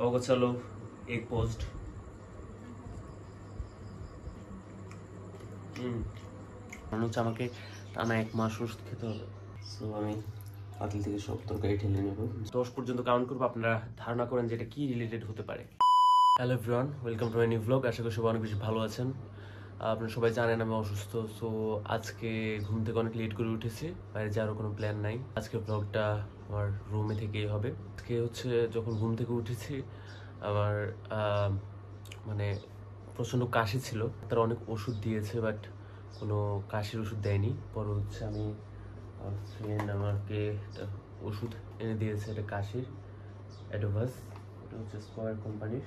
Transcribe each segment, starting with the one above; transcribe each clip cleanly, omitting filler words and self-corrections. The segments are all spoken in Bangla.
অগোছালো এগ পোস্ট। মনে হচ্ছে আমাকে টানা 1 মাস ওষুধ খেতে হবে। সো আমি পাতিল থেকে সব তরকারি ঢেলে নেব। 10 পর্যন্ত কাউন্ট করবো, আপনারা ধারণা করেন যে এটা কি রিলেটেড হতে পারে। Hello everyone, welcome to my new vlog. আশা করি সবাই অনেক বেশি ভালো আছেন। আপনারা সবাই জানেন আমি অসুস্থ। সো আজকে ঘুম থেকে অনেক লেট করে উঠেছি, বাইরে যাওয়ার কোনো প্ল্যান নাই। আজকে ব্লগটা আমার রুমে থেকেই হবে। আজকে হচ্ছে যখন ঘুম থেকে উঠেছি আমার মানে প্রচণ্ড কাশি ছিল। তারা অনেক ওষুধ দিয়েছে বাট কোনো কাশির ওষুধ দেয়নি। পরে হচ্ছে আমি ফ্রেন্ড আমাকে একটা ওষুধ এনে দিয়েছে, এটা কাশির অ্যাডোভাস, এটা হচ্ছে স্কয়ার কোম্পানির।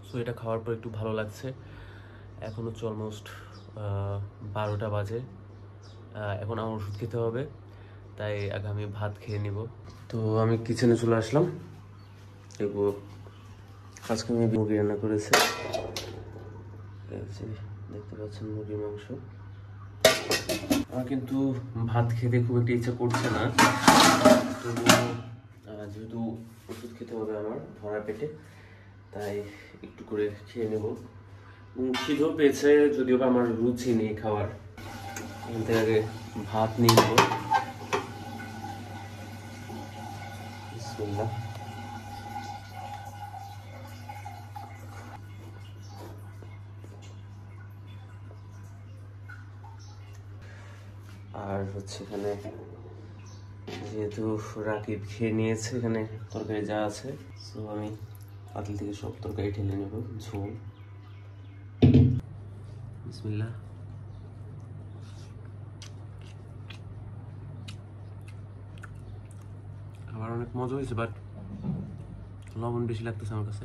সো এটা খাওয়ার পর একটু ভালো লাগছে। এখন হচ্ছে অলমোস্ট 12টা বাজে। এখন আমার ওষুধ খেতে হবে, তাই আগে আমি ভাত খেয়ে নিব। তো আমি কিচেনে চলে আসলাম। দেখবো আজকে আমি মুরগি রান্না করেছে, দেখতে পাচ্ছেন মুরগির মাংস। আমার কিন্তু ভাত খেতে খুব একটা ইচ্ছা করছে না, তবুও যেহেতু ওষুধ খেতে হবে আমার ভরা পেটে, তাই একটু করে খেয়ে নেব। খিদেও পেয়েছে, যদিও বা আমার রুচি নেই খাওয়ার। এখান থেকে আগে ভাত নিয়ে নেব। বিসমিল্লাহ। আর হচ্ছে এখানে যেহেতু রাকিব খেয়ে নিয়েছে, এখানে তরকারি যা আছে, সো আমি পাতিল থেকে সব তরকারি ঢেলে নেব। ঝোল। বিসমিল্লাহ। খাবার অনেক মজা হয়েছে বাট লবণ বেশি লাগতেছে আমার কাছে।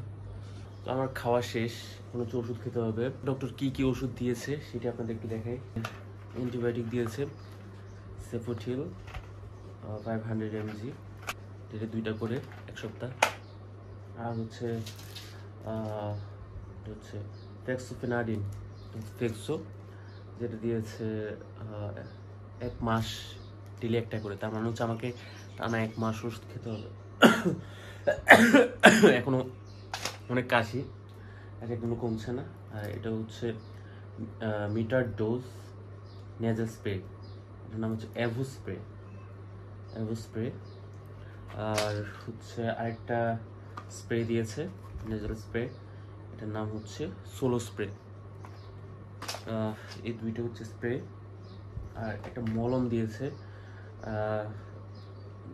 তো আমার খাওয়া শেষ, কোনো হচ্ছে ওষুধ খেতে হবে। ডক্টর কি কি ওষুধ দিয়েছে সেটা আপনাদেরকে দেখাই। অ্যান্টিবায়োটিক দিয়েছে সেফোটিল 500 mg, এটা 2টা করে 1 সপ্তাহ। আর হচ্ছে ফেক্সোফেনাডিন ফেক্সো, যেটা দিয়েছে 1 মাস ডেলি একটা করে। তার মানে হচ্ছে আমাকে টানা 1 মাস ওষুধ খেতে হবে। এখনো অনেক কাশি, একদমই কমছে না। আর এটা হচ্ছে মিটার ডোজ নেজাল স্প্রে, এটার নাম হচ্ছে অ্যাভো স্প্রে। আর হচ্ছে আরেকটা স্প্রে দিয়েছে নেজাল স্প্রে, এটার নাম হচ্ছে সোলো স্প্রে। এই 2টা হচ্ছে স্প্রে। আর একটা মলম দিয়েছে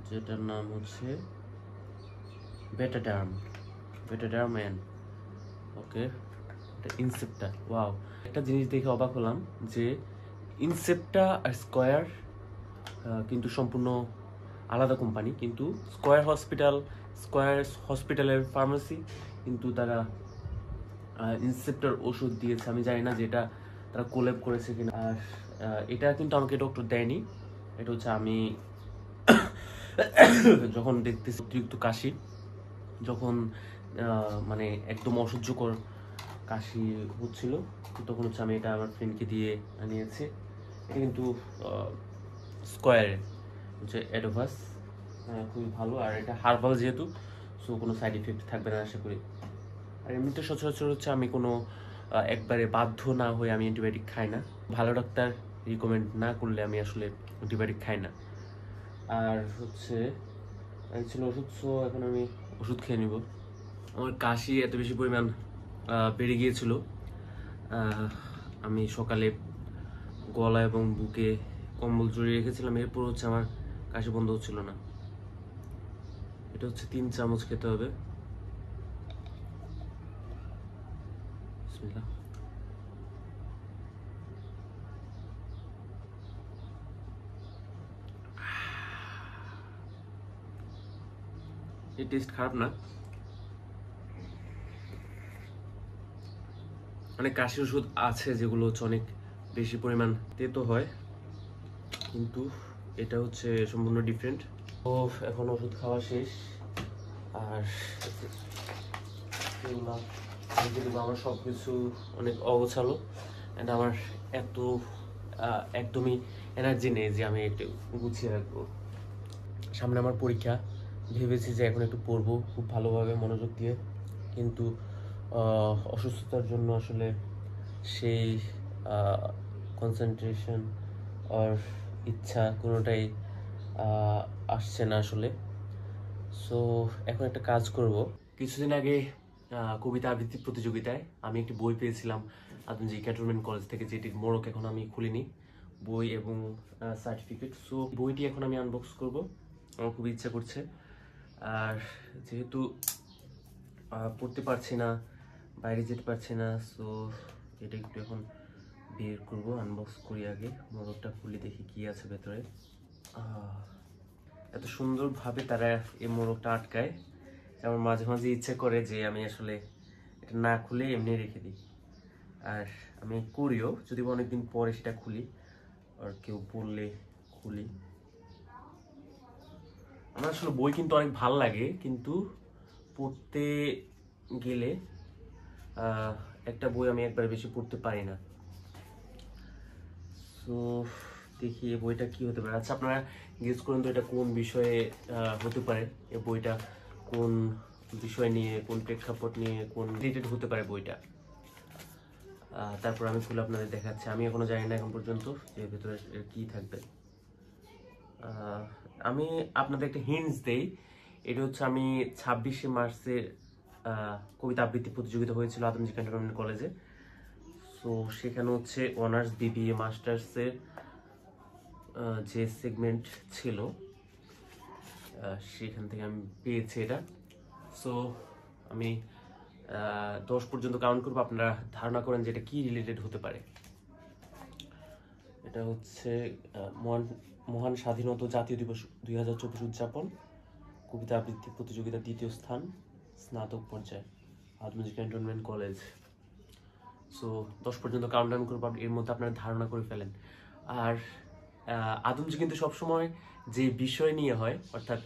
যেটার নাম হচ্ছে বেটাডার্ম এন। ওকে, এটা ইনসেপ্টা। ওয়াও, একটা জিনিস দেখে অবাক হলাম যে ইনসেপ্টা আর স্কয়ার কিন্তু সম্পূর্ণ আলাদা কোম্পানি, কিন্তু স্কয়ার হসপিটালের ফার্মেসি কিন্তু তারা ইনসেপ্টার ওষুধ দিয়েছে। আমি জানি না যে এটা তারা কোল্যাব করেছে কিনা। আর এটা কিন্তু আমাকে ডক্টর দেয়নি, এটা হচ্ছে আমি যখন দেখতেছি অতিরিক্ত কাশি, যখন মানে একদম অসহ্যকর কাশি হচ্ছিল, তখন হচ্ছে আমি এটা আমার ফ্রেন্ডকে দিয়ে আনিয়েছি। এটা কিন্তু স্কয়ারের হচ্ছে অ্যাডোভাস, খুবই ভালো। আর এটা হার্বাল যেহেতু, সো কোনো সাইড ইফেক্ট থাকবে না আশা করি। আর এমনিতে সচরাচর হচ্ছে আমি কোনো একবারে বাধ্য না হয়ে আমি অ্যান্টিবায়োটিক খাই না। ভালো ডাক্তার রিকমেন্ড না করলে আমি আসলে অ্যান্টিবায়োটিক খাই না। আর হচ্ছে ছিল ওষুধ, সো এখন আমি ওষুধ খেয়ে নিব। আমার কাশি এত বেশি পরিমাণ বেড়ে গিয়েছিল, আমি সকালে গলা এবং বুকে কম্বল জড়িয়ে রেখেছিলাম, এরপর হচ্ছে আমার কাশি বন্ধ হচ্ছিল না। এটা হচ্ছে 3 চামচ খেতে হবে। বিসমিল্লাহ। এই টেস্ট খারাপ না। অনেক কাশির ওষুধ আছে যেগুলো হচ্ছে অনেক বেশি পরিমাণ তেতো হয়, কিন্তু এটা হচ্ছে সম্পূর্ণ ডিফারেন্ট। তো এখন ওষুধ খাওয়া শেষ। আর আমার সব কিছু অনেক অগোছালো, অ্যান্ড আমার এত একদমই এনার্জি নেই যে আমি একটু গুছিয়ে রাখবো। সামনে আমার পরীক্ষা, ভেবেছি যে এখন একটু পড়বো খুব ভালোভাবে মনোযোগ দিয়ে, কিন্তু অসুস্থতার জন্য আসলে সেই কনসেন্ট্রেশন আর ইচ্ছা কোনোটাই আসছে না আসলে। সো এখন একটা কাজ করব। কিছুদিন আগে কবিতা আবৃত্তি প্রতিযোগিতায় আমি একটি বই পেয়েছিলাম আদমজী ক্যান্টনমেন্ট কলেজ থেকে, যেটির মোড়ক এখন আমি খুলিনি, বই এবং সার্টিফিকেট। সো বইটি এখন আমি আনবক্স করব, আমার খুব ইচ্ছা করছে। আর যেহেতু পড়তে পারছি না, বাইরে যেতে পারছি না, সো এটা একটু এখন বের করব, আনবক্স করি। আগে মোড়কটা খুলে দেখি কি আছে ভেতরে। এত সুন্দরভাবে তারা এই মোড়কটা আটকায়, আমার মাঝে মাঝে ইচ্ছে করে যে আমি আসলে এটা না খুলে এমনি রেখে দিই। আর আমি করিও, যদি অনেকদিন পরে সেটা খুলি আর কেউ বললে খুলি। আমার আসলে বই কিন্তু অনেক ভালো লাগে, কিন্তু পড়তে গেলে একটা বই আমি একবার বেশি পড়তে পারি না। সো দেখি এই বইটা কি হতে পারে। আচ্ছা, আপনারা গেস করুন তো এটা কোন বিষয়ে হতে পারে। এই বইটা কোন বিষয় নিয়ে, কোন প্রেক্ষাপট নিয়ে, কোন রিলেটেড হতে পারে বইটা। তারপর আমি খুলে আপনাদের দেখাচ্ছি। আমি এখনো জানি না এখন পর্যন্ত যে ভেতরে কি থাকবে। আমি আপনাদের একটা হিন্টস দেই। এটা হচ্ছে আমি 26শে মার্চে কবিতা আবৃত্তি প্রতিযোগিতা হয়েছিল আদমজী ক্যান্টনমেন্ট কলেজে। সো সেখানে হচ্ছে অনার্স, বিবিএ, মাস্টার্সের যে সেগমেন্ট ছিল সেখান থেকে আমি পেয়েছি এটা। সো আমি 10 পর্যন্ত কাউন্ট করবো, আপনারা ধারণা করেন যে এটা কি রিলেটেড হতে পারে। এটা হচ্ছে মহান স্বাধীনতা জাতীয় দিবস 2024 উদযাপন, কবিতা আবৃত্তি প্রতিযোগিতা 2য় স্থান, স্নাতক পর্যায়ে, আদমজী ক্যান্টনমেন্ট কলেজ। সো 10 পর্যন্ত কাউন্টডাউন করবো, এর মধ্যে আপনারা ধারণা করে ফেলেন। আর আদমজী কিন্তু সবসময় যে বিষয় নিয়ে হয়, অর্থাৎ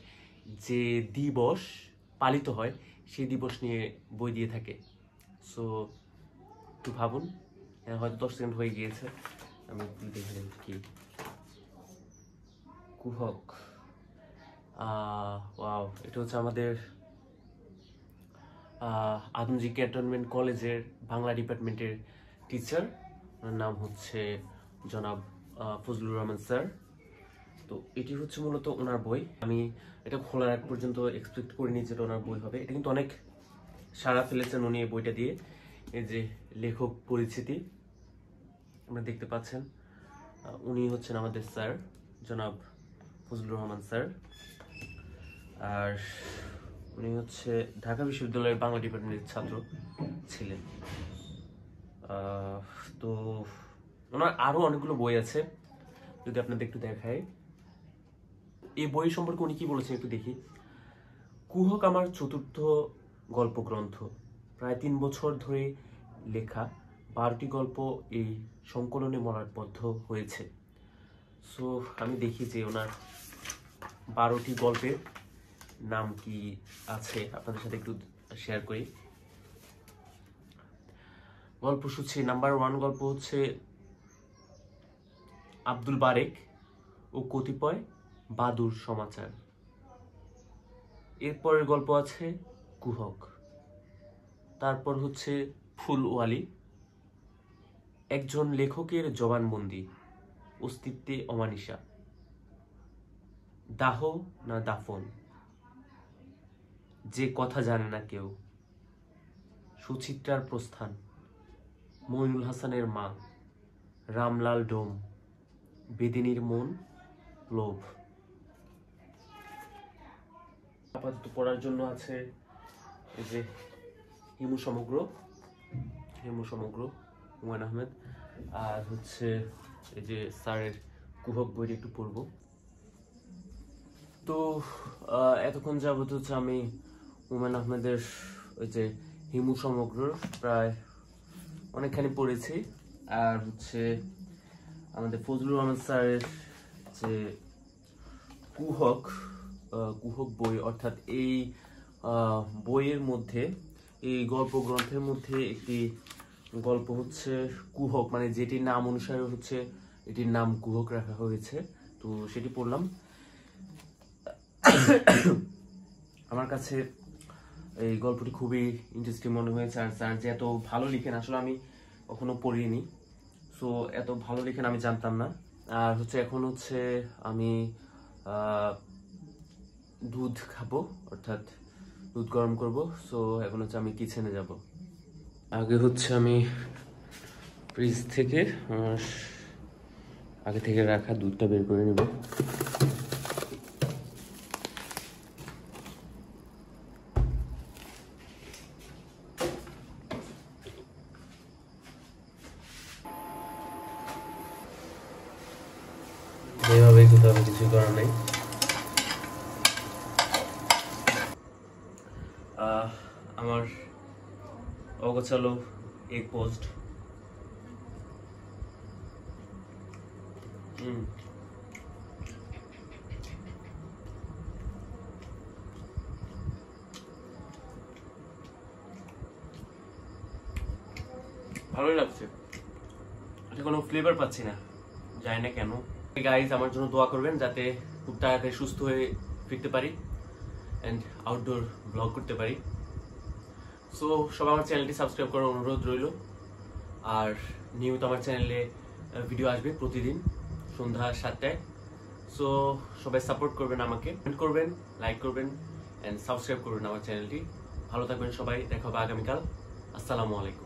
যে দিবস পালিত হয় সেই দিবস নিয়ে বই দিয়ে থাকে। সো একটু ভাবুন, হয়তো 10 সেকেন্ড হয়ে গিয়েছে, আমি দেখে কি কুহক। ওয়াও, এটা হচ্ছে আমাদের আদমজী ক্যান্টনমেন্ট কলেজের বাংলা ডিপার্টমেন্টের টিচার, ওনার নাম হচ্ছে জনাব ফজলুর রহমান স্যার। তো এটি হচ্ছে মূলত ওনার বই। আমি এটা খোলার আগ পর্যন্ত এক্সপেক্ট করিনি যে ওনার বই হবে। এটা কিন্তু অনেক সাড়া ফেলেছেন উনি এই বইটা দিয়ে। এই যে লেখক পরিচিতি আপনারা দেখতে পাচ্ছেন, উনি হচ্ছেন আমাদের স্যার জনাব ফজলুর রহমান স্যার। আর উনি হচ্ছে ঢাকা বিশ্ববিদ্যালয়ের বাংলা ডিপার্টমেন্টের ছাত্র ছিলেন। তো ওনার আরো অনেকগুলো বই আছে, যদি আপনাদের একটু দেখাই এই বই সম্পর্কে উনি কি বলেছেন একটু দেখি। কুহক আমার চতুর্থ গল্প গ্রন্থ, প্রায় 3 বছর ধরে লেখা 12টি গল্প এই সংকলনে মলাটবদ্ধ হয়েছে। সো আমি দেখি যে ওনার 12টি গল্পের নাম কি আছে, আপনাদের সাথে একটু শেয়ার করি। গল্পসূচি নাম্বার 1 গল্প হচ্ছে আব্দুল বারেক ও কতিপয় বাদুর সমাচার। এরপরের গল্প আছে কুহক। তারপর হচ্ছে ফুলওয়ালি, একজন লেখকের জবানবন্দি, অস্তিত্বে অমানিসা, দাহ না দাফন, যে কথা জানে না কেউ, সুচিত্রার প্রস্থান, মইনুল হাসানের মা, রামলাল ডোম, বেদিনীর মন, লোভ। আপাতত পড়ার জন্য আছে এই যে হিমু সমগ্র, হুমায়ুন আহমেদ, আর হচ্ছে এই যে স্যারের কুহক বইটি একটু পড়বো। তো এতক্ষণ যাবত হচ্ছে আমি হুমায়ুন আহমেদের ওই যে হিমু সমগ্র প্রায় অনেকখানি পড়েছি, আর হচ্ছে আমাদের ফজলুর রহমান স্যারের যে কুহক বই, অর্থাৎ এই বইয়ের মধ্যে, এই গল্প গ্রন্থের মধ্যে একটি গল্প হচ্ছে কুহক, মানে যেটির নাম অনুসারে হচ্ছে এটির নাম কুহক রাখা হয়েছে। তো সেটি পড়লাম। আমার কাছে এই গল্পটি খুবই ইন্টারেস্টিং মনে হয়েছে। আর স্যার যে এত ভালো লিখেন আসলে আমি কখনো পড়িনি, সো এত ভালো লিখেন আমি জানতাম না। আর হচ্ছে এখন হচ্ছে আমি দুধ খাবো, অর্থাৎ দুধ গরম করব। সো এখন হচ্ছে আমি কিচেনে যাব। আগে হচ্ছে আমি ফ্রিজ থেকে আগে থেকে রাখা দুধটা বের করে নেব। এভাবেই খেতে হবে, কিছু করার নেই। আমার অগোছালো এগ পোস্ট, ভালোই লাগছে। এটা কোনো ফ্লেভার পাচ্ছি না, জানি না কেন। গাইজ আমার জন্য দোয়া করবেন যাতে খুব তাড়াতাড়ি সুস্থ হয়ে ফিরতে পারি অ্যান্ড আউটডোর ব্লগ করতে পারি। সো সবাই আমার চ্যানেলটি সাবস্ক্রাইব করার অনুরোধ রইল। আর নিয়মিত আমার চ্যানেলে ভিডিও আসবে প্রতিদিন সন্ধ্যা 7টায়। সো সবাই সাপোর্ট করবেন, আমাকে কমেন্ট করবেন, লাইক করবেন অ্যান্ড সাবস্ক্রাইব করবেন আমার চ্যানেলটি। ভালো থাকবেন সবাই, দেখা হবে আগামীকাল। আসসালামু আলাইকুম।